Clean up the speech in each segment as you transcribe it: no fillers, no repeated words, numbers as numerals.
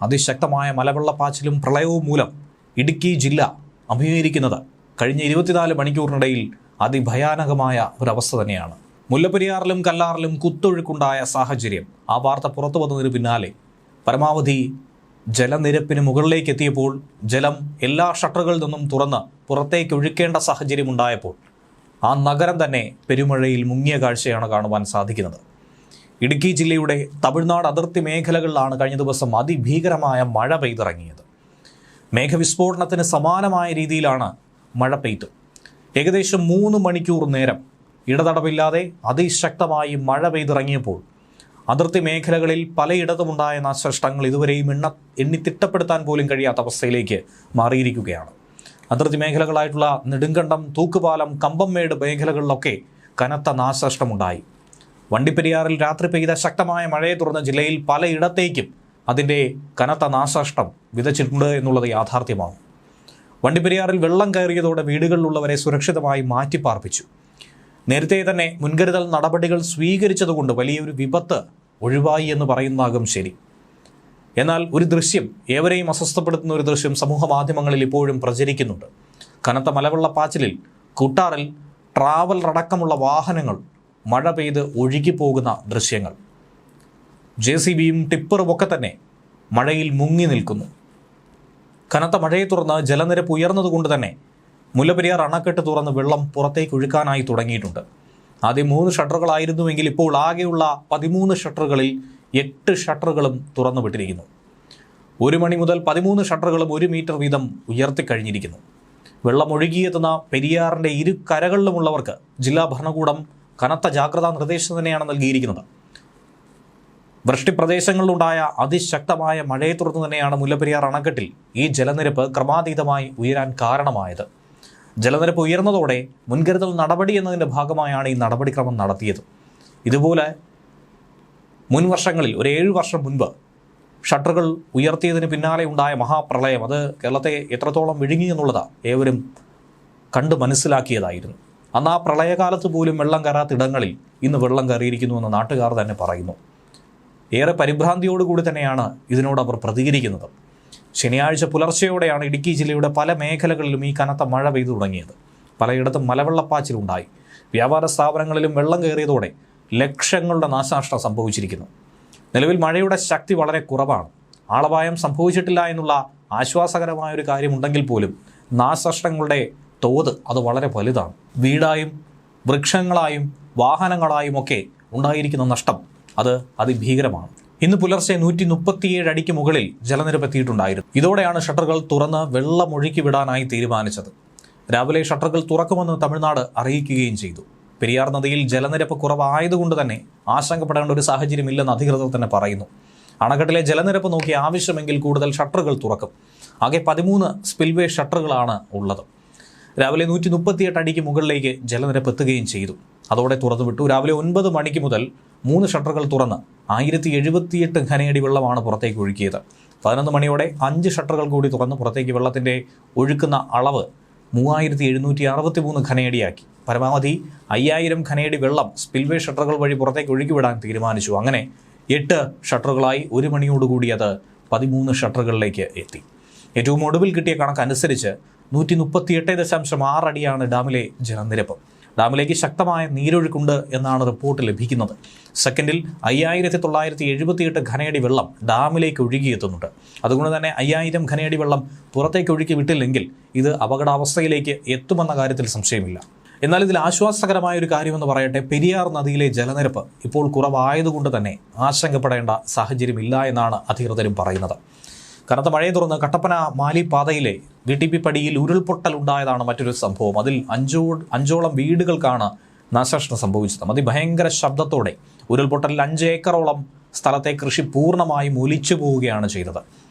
അതിശക്തമായ മലവെള്ളപ്പാച്ചിലും പ്രളയവും മൂലം ഇടുക്കി ജില്ല അഭിമുഖീകരിക്കുന്നത് കഴിഞ്ഞ 24 മണിക്കൂറിനിടയിൽ അതിഭയാനകമായ ഒരവസ്ഥ തന്നെയാണ്. മുല്ലപ്പെരിയാറിലും കല്ലാറിലും കുത്തൊഴുക്കുണ്ടായ സാഹചര്യം, ആ വാർത്ത പുറത്തു വന്നതിന് പിന്നാലെ പരമാവധി ജലനിരപ്പിന് മുകളിലേക്ക് എത്തിയപ്പോൾ ജലം എല്ലാ ഷട്ടറുകളിൽ നിന്നും തുറന്ന് പുറത്തേക്ക് ഒഴുക്കേണ്ട സാഹചര്യം ഉണ്ടായപ്പോൾ ആ നഗരം തന്നെ പെരുമഴയിൽ മുങ്ങിയ കാഴ്ചയാണ് കാണുവാൻ സാധിക്കുന്നത്. ഇടുക്കി ജില്ലയുടെ തമിഴ്നാട് അതിർത്തി മേഖലകളിലാണ് കഴിഞ്ഞ ദിവസം അതിഭീകരമായ മഴ പെയ്തിറങ്ങിയത്. മേഘവിസ്ഫോടനത്തിന് സമാനമായ രീതിയിലാണ് മഴ പെയ്തു. ഏകദേശം 3 മണിക്കൂർ നേരം ഇടതടവില്ലാതെ അതിശക്തമായി മഴ പെയ്തിറങ്ങിയപ്പോൾ അതിർത്തി മേഖലകളിൽ പലയിടത്തുമുണ്ടായ നാശനഷ്ടങ്ങൾ ഇതുവരെയും എണ്ണിത്തിട്ടപ്പെടുത്താൻ പോലും കഴിയാത്ത അവസ്ഥയിലേക്ക് മാറിയിരിക്കുകയാണ്. അതിർത്തി മേഖലകളായിട്ടുള്ള നെടുങ്കണ്ടം, തൂക്കുപാലം, കമ്പംമേട് മേഖലകളിലൊക്കെ കനത്ത നാശനഷ്ടമുണ്ടായി. വണ്ടിപ്പെരിയാറിൽ രാത്രി പെയ്ത ശക്തമായ മഴയെ തുടർന്ന് ജില്ലയിൽ പലയിടത്തേക്കും അതിൻ്റെ കനത്ത നാശനഷ്ടം വിതച്ചിട്ടുണ്ട് എന്നുള്ളത് യാഥാർത്ഥ്യമാണ്. വണ്ടിപ്പെരിയാറിൽ വെള്ളം കയറിയതോടെ വീടുകളിലുള്ളവരെ സുരക്ഷിതമായി മാറ്റിപ്പാർപ്പിച്ചു. നേരത്തെ തന്നെ മുൻകരുതൽ നടപടികൾ സ്വീകരിച്ചതുകൊണ്ട് വലിയൊരു വിപത്ത് ഒഴിവായി എന്ന് പറയുന്നതാകും ശരി. എന്നാൽ ഒരു ദൃശ്യം, ഏവരെയും അസ്വസ്ഥപ്പെടുത്തുന്ന ഒരു ദൃശ്യം സമൂഹ മാധ്യമങ്ങളിൽ ഇപ്പോഴും പ്രചരിക്കുന്നുണ്ട്. കനത്ത മലവെള്ളപ്പാച്ചിലിൽ കുട്ടാറിൽ ട്രാവലർ അടക്കമുള്ള വാഹനങ്ങൾ മഴ പെയ്ത് ഒഴുകിപ്പോകുന്ന ദൃശ്യങ്ങൾ. JCBയും ടിപ്പറും ഒക്കെ തന്നെ മഴയിൽ മുങ്ങി നിൽക്കുന്നു. കനത്ത മഴയെ തുടർന്ന് ജലനിരപ്പ് ഉയർന്നതുകൊണ്ട് തന്നെ മുല്ലപ്പെരിയാർ അണക്കെട്ട് തുറന്ന് വെള്ളം പുറത്തേക്ക് ഒഴുക്കാനായി തുടങ്ങിയിട്ടുണ്ട്. ആദ്യം 3 ഷട്ടറുകളായിരുന്നുവെങ്കിൽ ഇപ്പോൾ ആകെയുള്ള 13 ഷട്ടറുകളിൽ 8 ഷട്ടറുകളും തുറന്നു വിട്ടിരിക്കുന്നു. 1 മണി മുതൽ 13 ഷട്ടറുകളും 1 മീറ്റർ വീതം ഉയർത്തിക്കഴിഞ്ഞിരിക്കുന്നു. വെള്ളം ഒഴുകിയെത്തുന്ന പെരിയാറിൻ്റെ ഇരു കരകളിലുമുള്ളവർക്ക് ജില്ലാ ഭരണകൂടം കനത്ത ജാഗ്രതാ നിർദ്ദേശം തന്നെയാണ് നൽകിയിരിക്കുന്നത്. വൃഷ്ടി പ്രദേശങ്ങളിലുണ്ടായ അതിശക്തമായ മഴയെ തുടർന്ന് തന്നെയാണ് മുല്ലപ്പെരിയാർ അണക്കെട്ടിൽ ഈ ജലനിരപ്പ് ക്രമാതീതമായി ഉയരാൻ കാരണമായത്. ജലനിരപ്പ് ഉയർന്നതോടെ മുൻകരുതൽ നടപടി എന്നതിൻ്റെ ഭാഗമായാണ് ഈ നടപടിക്രമം നടത്തിയത്. ഇതുപോലെ മുൻ വർഷങ്ങളിൽ ഒരു 7 വർഷം മുൻപ് ഷട്ടറുകൾ ഉയർത്തിയതിന് പിന്നാലെ ഉണ്ടായ മഹാപ്രളയം, അത് കേരളത്തെ എത്രത്തോളം വിഴുങ്ങി എന്നുള്ളത് ഏവരും കണ്ട് മനസ്സിലാക്കിയതായിരുന്നു. അന്ന് ആ പ്രളയകാലത്ത് പോലും വെള്ളം കയറാത്തിടങ്ങളിൽ ഇന്ന് വെള്ളം കയറിയിരിക്കുന്നുവെന്ന് നാട്ടുകാർ തന്നെ പറയുന്നു. ഏറെ പരിഭ്രാന്തിയോടുകൂടി തന്നെയാണ് ഇതിനോട് അവർ പ്രതികരിക്കുന്നത്. ശനിയാഴ്ച പുലർച്ചെയോടെയാണ് ഇടുക്കി ജില്ലയുടെ പല മേഖലകളിലും ഈ കനത്ത മഴ പെയ്തു തുടങ്ങിയത്. പലയിടത്തും മലവെള്ളപ്പാച്ചിലുണ്ടായി. വ്യാപാര സ്ഥാപനങ്ങളിലും വെള്ളം കയറിയതോടെ ലക്ഷങ്ങളുടെ നാശനഷ്ടം സംഭവിച്ചിരിക്കുന്നു. നിലവിൽ മഴയുടെ ശക്തി വളരെ കുറവാണ്. ആളപായം സംഭവിച്ചിട്ടില്ല എന്നുള്ള ആശ്വാസകരമായൊരു കാര്യമുണ്ടെങ്കിൽ പോലും നാശനഷ്ടങ്ങളുടെ തോത് അത് വളരെ വലുതാണ്. വീടായും വൃക്ഷങ്ങളായും വാഹനങ്ങളായും ഒക്കെ ഉണ്ടായിരിക്കുന്ന നഷ്ടം അത് അതിഭീകരമാണ്. ഇന്ന് പുലർച്ചെ 137 അടിക്ക് മുകളിൽ ജലനിരപ്പ് എത്തിയിട്ടുണ്ടായിരുന്നു. ഇതോടെയാണ് ഷട്ടറുകൾ തുറന്ന് വെള്ളമൊഴുക്കി വിടാനായി തീരുമാനിച്ചത്. രാവിലെ ഷട്ടറുകൾ തുറക്കുമെന്ന് തമിഴ്നാട് അറിയിക്കുകയും ചെയ്തു. പെരിയാർ നദിയിൽ ജലനിരപ്പ് കുറവായതുകൊണ്ട് തന്നെ ആശങ്കപ്പെടേണ്ട ഒരു സാഹചര്യമില്ലെന്ന് അധികൃതർ തന്നെ പറയുന്നു. അണക്കെട്ടിലെ ജലനിരപ്പ് നോക്കി ആവശ്യമെങ്കിൽ കൂടുതൽ ഷട്ടറുകൾ തുറക്കും. ആകെ 13 സ്പിൽവേ ഷട്ടറുകളാണ് ഉള്ളത്. രാവിലെ 138 അടിക്ക് മുകളിലേക്ക് ജലനിരപ്പ് എത്തുകയും ചെയ്തു. അതോടെ തുറന്നുവിട്ടു. രാവിലെ 9 മണിക്ക് മുതൽ 3 ഷട്ടറുകൾ തുറന്ന് 1078 ഘനയടി വെള്ളമാണ് പുറത്തേക്ക് ഒഴുക്കിയത്. 11 മണിയോടെ 5 ഷട്ടറുകൾ കൂടി തുറന്ന് പുറത്തേക്ക് വെള്ളത്തിൻ്റെ ഒഴുക്കുന്ന അളവ് 3763 ഘനയടിയാക്കി. പരമാവധി 5000 ഘനയടി വെള്ളം സ്പിൽവേ ഷട്ടറുകൾ വഴി പുറത്തേക്ക് ഒഴുക്കിവിടാൻ തീരുമാനിച്ചു. അങ്ങനെ 8 ഷട്ടറുകളായി 1 മണിയോടുകൂടി അത് 13 ഷട്ടറുകളിലേക്ക് എത്തി. ഏറ്റവും ഒടുവിൽ കിട്ടിയ കണക്കനുസരിച്ച് 138.6 അടിയാണ് ഡാമിലെ ജലനിരപ്പ്. ഡാമിലേക്ക് ശക്തമായ നീരൊഴുക്കുണ്ട് എന്നാണ് റിപ്പോർട്ട് ലഭിക്കുന്നത്. സെക്കൻഡിൽ 5978 ഘനയടി വെള്ളം ഡാമിലേക്ക് ഒഴുകിയെത്തുന്നുണ്ട്. അതുകൊണ്ട് തന്നെ 5000 ഘനയടി വെള്ളം പുറത്തേക്ക് ഒഴുക്കി വിട്ടില്ലെങ്കിൽ ഇത് അപകടാവസ്ഥയിലേക്ക് എത്തുമെന്ന കാര്യത്തിൽ സംശയമില്ല. എന്നാൽ ഇതിൽ ആശ്വാസകരമായ ഒരു കാര്യമെന്ന് പറയട്ടെ, പെരിയാർ നദിയിലെ ജലനിരപ്പ് ഇപ്പോൾ കുറവായതുകൊണ്ട് തന്നെ ആശങ്കപ്പെടേണ്ട സാഹചര്യമില്ല എന്നാണ് അധികൃതരും പറയുന്നത്. കനത്ത മഴയെ തുടർന്ന് കട്ടപ്പന മാലി പാതയിലെ VTP പടിയിൽ ഉരുൾപൊട്ടൽ ഉണ്ടായതാണ് മറ്റൊരു സംഭവം. അതിൽ 5ഓളം വീടുകൾക്കാണ് നാശനഷ്ടം സംഭവിച്ചത്. അതിഭയങ്കര ശബ്ദത്തോടെ ഉരുൾപൊട്ടലിൽ 5 ഏക്കറോളം സ്ഥലത്തെ കൃഷി പൂർണ്ണമായും ഒലിച്ചു പോവുകയാണ് ചെയ്തത്.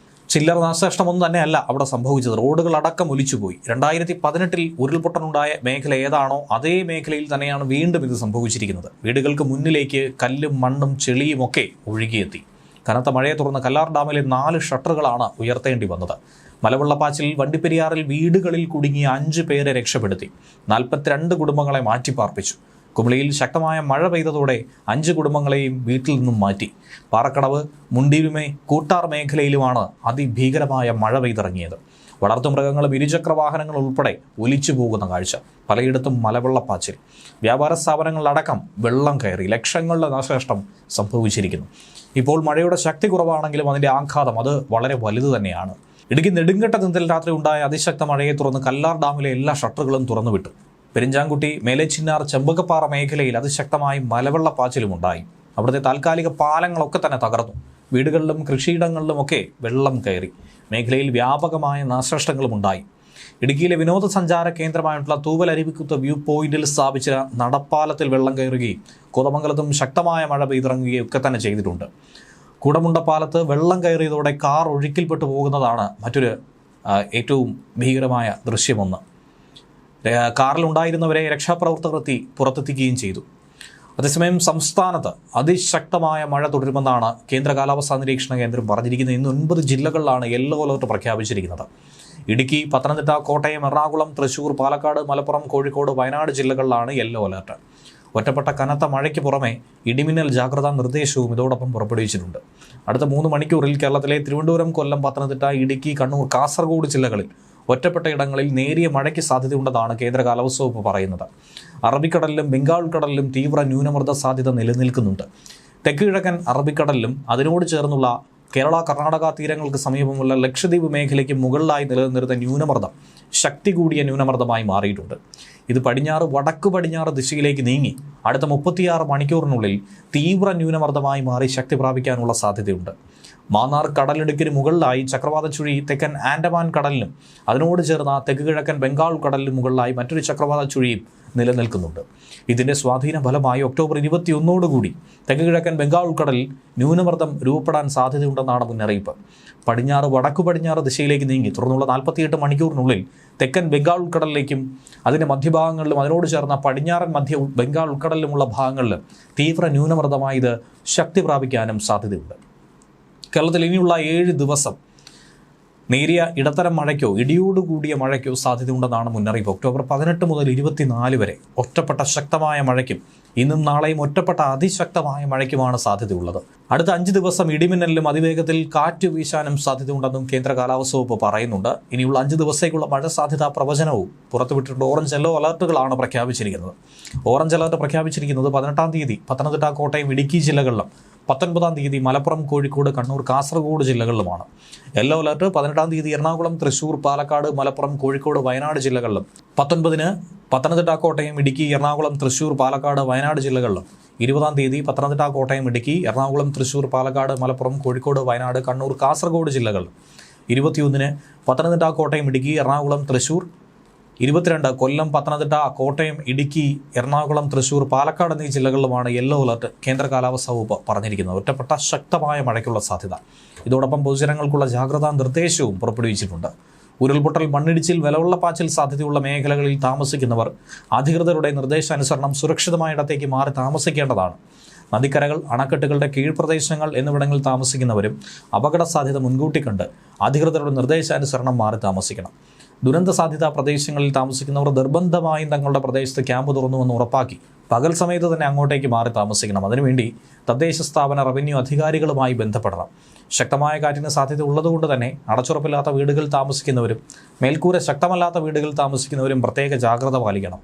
ചില്ലറ നാശനഷ്ടമൊന്നും തന്നെയല്ല അവിടെ സംഭവിച്ചത്, റോഡുകളടക്കം ഒലിച്ചുപോയി. 2018 ഉരുൾപൊട്ടലുണ്ടായ മേഖല ഏതാണോ അതേ മേഖലയിൽ തന്നെയാണ് വീണ്ടും ഇത് സംഭവിച്ചിരിക്കുന്നത്. വീടുകൾക്ക് മുന്നിലേക്ക് കല്ലും മണ്ണും ചെളിയും ഒക്കെ ഒഴുകിയെത്തി. കനത്ത മഴയെ തുടർന്ന് കല്ലാർ ഡാമിലെ 4 ഷട്ടറുകളാണ് ഉയർത്തേണ്ടി വന്നത്. മലവെള്ളപ്പാച്ചിലിൽ വണ്ടിപ്പെരിയാറിൽ വീടുകളിൽ കുടുങ്ങിയ 5 പേരെ രക്ഷപ്പെടുത്തി. 42 കുടുംബങ്ങളെ മാറ്റിപ്പാർപ്പിച്ചു. കുമളിയിൽ ശക്തമായ മഴ പെയ്തതോടെ 5 കുടുംബങ്ങളെയും വീട്ടിൽ നിന്നും മാറ്റി. പാറക്കടവ്, മുണ്ടിലുമേ, കൂട്ടാർ മേഖലയിലുമാണ് അതിഭീകരമായ മഴ പെയ്തിറങ്ങിയത്. വളർത്തുമൃഗങ്ങളും ഇരുചക്ര വാഹനങ്ങൾ ഉൾപ്പെടെ ഒലിച്ചു പോകുന്ന കാഴ്ച. പലയിടത്തും മലവെള്ളപ്പാച്ചിൽ. വ്യാപാര സ്ഥാപനങ്ങളിലടക്കം വെള്ളം കയറി ലക്ഷങ്ങളുടെ നാശനഷ്ടം സംഭവിച്ചിരിക്കുന്നു. ഇപ്പോൾ മഴയുടെ ശക്തി കുറവാണെങ്കിലും അതിൻ്റെ ആഘാതം അത് വളരെ വലുത് തന്നെയാണ്. ഇടുക്കി നെടുങ്കണ്ടത്ത് ഇന്നലെ രാത്രി ഉണ്ടായ അതിശക്ത മഴയെ തുടർന്ന് കല്ലാർ ഡാമിലെ എല്ലാ ഷട്ടറുകളും തുറന്നുവിട്ടു. പെരിഞ്ചാംകുട്ടി, മേലേച്ചിന്നാർ, ചെമ്പകപ്പാറ മേഖലയിൽ അതിശക്തമായി മലവെള്ളപ്പാച്ചിലും ഉണ്ടായി. അവിടുത്തെ താൽക്കാലിക പാലങ്ങളൊക്കെ തന്നെ തകർന്നു. വീടുകളിലും കൃഷിയിടങ്ങളിലുമൊക്കെ വെള്ളം കയറി. മേഖലയിൽ വ്യാപകമായ നാശനഷ്ടങ്ങളും ഉണ്ടായി. ഇടുക്കിയിലെ വിനോദസഞ്ചാര കേന്ദ്രമായിട്ടുള്ള തൂവൽ അരുവിക്കുത്ത് വ്യൂ പോയിന്റിൽ സ്ഥാപിച്ച നടപ്പാലത്തിൽ വെള്ളം കയറുകയും കോതമംഗലത്തും ശക്തമായ മഴ പെയ്തിറങ്ങുകയും ഒക്കെ തന്നെ ചെയ്തിട്ടുണ്ട്. കുടമുണ്ടപ്പാലത്ത് വെള്ളം കയറിയതോടെ കാർ ഒഴുക്കിൽപ്പെട്ടു പോകുന്നതാണ് മറ്റൊരു ഏറ്റവും ഭീകരമായ ദൃശ്യമൊന്ന്. കാറിലുണ്ടായിരുന്നവരെ രക്ഷാപ്രവർത്തകർ പുറത്തെത്തിക്കുകയും ചെയ്തു. അതേസമയം സംസ്ഥാനത്ത് അതിശക്തമായ മഴ തുടരുമെന്നാണ് കേന്ദ്ര കാലാവസ്ഥാ നിരീക്ഷണ കേന്ദ്രം പറഞ്ഞിരിക്കുന്നത്. ഇന്ന് 9 ജില്ലകളിലാണ് യെല്ലോ അലർട്ട് പ്രഖ്യാപിച്ചിരിക്കുന്നത്. ഇടുക്കി, പത്തനംതിട്ട, കോട്ടയം, എറണാകുളം, തൃശൂർ, പാലക്കാട്, മലപ്പുറം, കോഴിക്കോട്, വയനാട് ജില്ലകളിലാണ് യെല്ലോ അലർട്ട്. ഒറ്റപ്പെട്ട കനത്ത മഴയ്ക്ക് പുറമെ ഇടിമിന്നൽ ജാഗ്രതാ നിർദ്ദേശവും ഇതോടൊപ്പം പുറപ്പെടുവിച്ചിട്ടുണ്ട്. അടുത്ത 3 മണിക്കൂറിൽ കേരളത്തിലെ തിരുവനന്തപുരം, കൊല്ലം, പത്തനംതിട്ട, ഇടുക്കി, കണ്ണൂർ, കാസർഗോഡ് ജില്ലകളിൽ ഒറ്റപ്പെട്ട ഇടങ്ങളിൽ നേരിയ മഴയ്ക്ക് സാധ്യതയുണ്ടെന്നാണ് കേന്ദ്ര കാലാവസ്ഥാ വകുപ്പ് പറയുന്നത്. അറബിക്കടലിലും ബംഗാൾ കടലിലും തീവ്ര ന്യൂനമർദ്ദ സാധ്യത നിലനിൽക്കുന്നുണ്ട്. തെക്ക് കിഴക്കൻ അറബിക്കടലിലും അതിനോട് ചേർന്നുള്ള കേരള, കർണാടക തീരങ്ങൾക്ക് സമീപമുള്ള ലക്ഷദ്വീപ് മേഖലയ്ക്ക് മുകളിലായി നിലനിന്നിരുന്ന ന്യൂനമർദ്ദം ശക്തി കൂടിയ ന്യൂനമർദ്ദമായി മാറിയിട്ടുണ്ട്. ഇത് പടിഞ്ഞാറ് വടക്ക് പടിഞ്ഞാറ് ദിശയിലേക്ക് നീങ്ങി അടുത്ത 36 മണിക്കൂറിനുള്ളിൽ തീവ്ര ന്യൂനമർദ്ദമായി മാറി ശക്തി പ്രാപിക്കാനുള്ള സാധ്യതയുണ്ട്. മാന്നാർ കടലിടുക്കിന് മുകളിലായി ചക്രവാത ചുഴി തെക്കൻ ആൻഡമാൻ കടലിലും അതിനോട് ചേർന്ന തെക്ക് കിഴക്കൻ ബംഗാൾ കടലിനും മുകളിലായി മറ്റൊരു ചക്രവാത ചുഴിയും നിലനിൽക്കുന്നുണ്ട്. ഇതിൻ്റെ സ്വാധീന ഫലമായി ഒക്ടോബർ 21 തെക്ക് കിഴക്കൻ ബംഗാൾ ഉൾക്കടലിൽ ന്യൂനമർദ്ദം രൂപപ്പെടാൻ സാധ്യതയുണ്ടെന്നാണ് മുന്നറിയിപ്പ്. പടിഞ്ഞാറ് വടക്കു പടിഞ്ഞാറ് ദിശയിലേക്ക് നീങ്ങി തുടർന്നുള്ള 48 മണിക്കൂറിനുള്ളിൽ തെക്കൻ ബംഗാൾ ഉൾക്കടലിലേക്കും അതിൻ്റെ മധ്യഭാഗങ്ങളിലും അതിനോട് ചേർന്ന പടിഞ്ഞാറൻ മധ്യ ബംഗാൾ ഉൾക്കടലിലുമുള്ള ഭാഗങ്ങളിൽ തീവ്ര ന്യൂനമർദ്ദമായി ഇത് ശക്തി പ്രാപിക്കാനും സാധ്യതയുണ്ട്. കേരളത്തിൽ ഇനിയുള്ള 7 ദിവസം നേരിയ ഇടത്തരം മഴയ്ക്കോ ഇടിയോടുകൂടിയ മഴയ്ക്കോ സാധ്യതയുണ്ടെന്നാണ് മുന്നറിയിപ്പ്. ഒക്ടോബർ 18 മുതൽ 24 വരെ ഒറ്റപ്പെട്ട ശക്തമായ മഴയ്ക്കും ഇന്നും നാളെയും ഒറ്റപ്പെട്ട അതിശക്തമായ മഴയ്ക്കുമാണ് സാധ്യതയുള്ളത്. അടുത്ത 5 ദിവസം ഇടിമിന്നലിലും അതിവേഗത്തിൽ കാറ്റ് വീശാനും സാധ്യതയുണ്ടെന്നും കേന്ദ്ര കാലാവസ്ഥാ വകുപ്പ് പറയുന്നുണ്ട്. ഇനിയുള്ള 5 ദിവസത്തേക്കുള്ള മഴ സാധ്യതാ പ്രവചനവും പുറത്തുവിട്ടിട്ടുണ്ട്. ഓറഞ്ച് യെല്ലോ അലർട്ടുകളാണ് പ്രഖ്യാപിച്ചിരിക്കുന്നത്. ഓറഞ്ച് അലർട്ട് പ്രഖ്യാപിച്ചിരിക്കുന്നത് 18 തീയതി പത്തനംതിട്ട, കോട്ടയം, ഇടുക്കി ജില്ലകളിലും 19 തീയതി മലപ്പുറം, കോഴിക്കോട്, കണ്ണൂർ, കാസർഗോഡ് ജില്ലകളിലുമാണ്. യെല്ലോ അലർട്ട് 18 തീയതി എറണാകുളം, തൃശൂർ, പാലക്കാട്, മലപ്പുറം, കോഴിക്കോട്, വയനാട് ജില്ലകളിലും 19 പത്തനംതിട്ട, കോട്ടയം, ഇടുക്കി, എറണാകുളം, തൃശൂർ, പാലക്കാട്, വയനാട് ജില്ലകളിലും 20 തീയതി പത്തനംതിട്ട, കോട്ടയം, ഇടുക്കി, എറണാകുളം, തൃശൂർ, പാലക്കാട്, മലപ്പുറം, കോഴിക്കോട്, വയനാട്, കണ്ണൂർ, കാസർഗോഡ് ജില്ലകളിലും 21 പത്തനംതിട്ട, കോട്ടയം, ഇടുക്കി, എറണാകുളം, തൃശൂർ, 22 കൊല്ലം, പത്തനംതിട്ട, കോട്ടയം, ഇടുക്കി, എറണാകുളം, തൃശൂർ, പാലക്കാട് എന്നീ ജില്ലകളിലുമാണ് യെല്ലോ അലർട്ട് കേന്ദ്ര കാലാവസ്ഥാ വകുപ്പ് പറഞ്ഞിരിക്കുന്നത്. ഒറ്റപ്പെട്ട ശക്തമായ മഴയ്ക്കുള്ള സാധ്യത. ഇതോടൊപ്പം പൊതുജനങ്ങൾക്കുള്ള ജാഗ്രതാ നിർദ്ദേശവും പുറപ്പെടുവിച്ചിട്ടുണ്ട്. ഉരുൾപൊട്ടൽ, മണ്ണിടിച്ചിൽ, വെള്ളപ്പാച്ചിൽ സാധ്യതയുള്ള മേഖലകളിൽ താമസിക്കുന്നവർ അധികൃതരുടെ നിർദ്ദേശാനുസരണം സുരക്ഷിതമായ ഇടത്തേക്ക് മാറി താമസിക്കേണ്ടതാണ്. നദിക്കരകൾ, അണക്കെട്ടുകളുടെ കീഴ്പ്രദേശങ്ങൾ എന്നിവിടങ്ങളിൽ താമസിക്കുന്നവരും അപകട സാധ്യത മുൻകൂട്ടി കണ്ട് അധികൃതരുടെ നിർദ്ദേശാനുസരണം മാറി താമസിക്കണം. ദുരന്ത സാധ്യതാ പ്രദേശങ്ങളിൽ താമസിക്കുന്നവർ നിർബന്ധമായും തങ്ങളുടെ പ്രദേശത്ത് ക്യാമ്പ് തുറന്നുവെന്ന് ഉറപ്പാക്കി പകൽ സമയത്ത് തന്നെ അങ്ങോട്ടേക്ക് മാറി താമസിക്കണം. അതിനുവേണ്ടി തദ്ദേശ സ്ഥാപന റവന്യൂ അധികാരികളുമായി ബന്ധപ്പെടണം. ശക്തമായ കാറ്റിന് സാധ്യത ഉള്ളതുകൊണ്ട് തന്നെ അടച്ചുറപ്പില്ലാത്ത വീടുകളിൽ താമസിക്കുന്നവരും മേൽക്കൂര ശക്തമല്ലാത്ത വീടുകളിൽ താമസിക്കുന്നവരും പ്രത്യേക ജാഗ്രത പാലിക്കണം.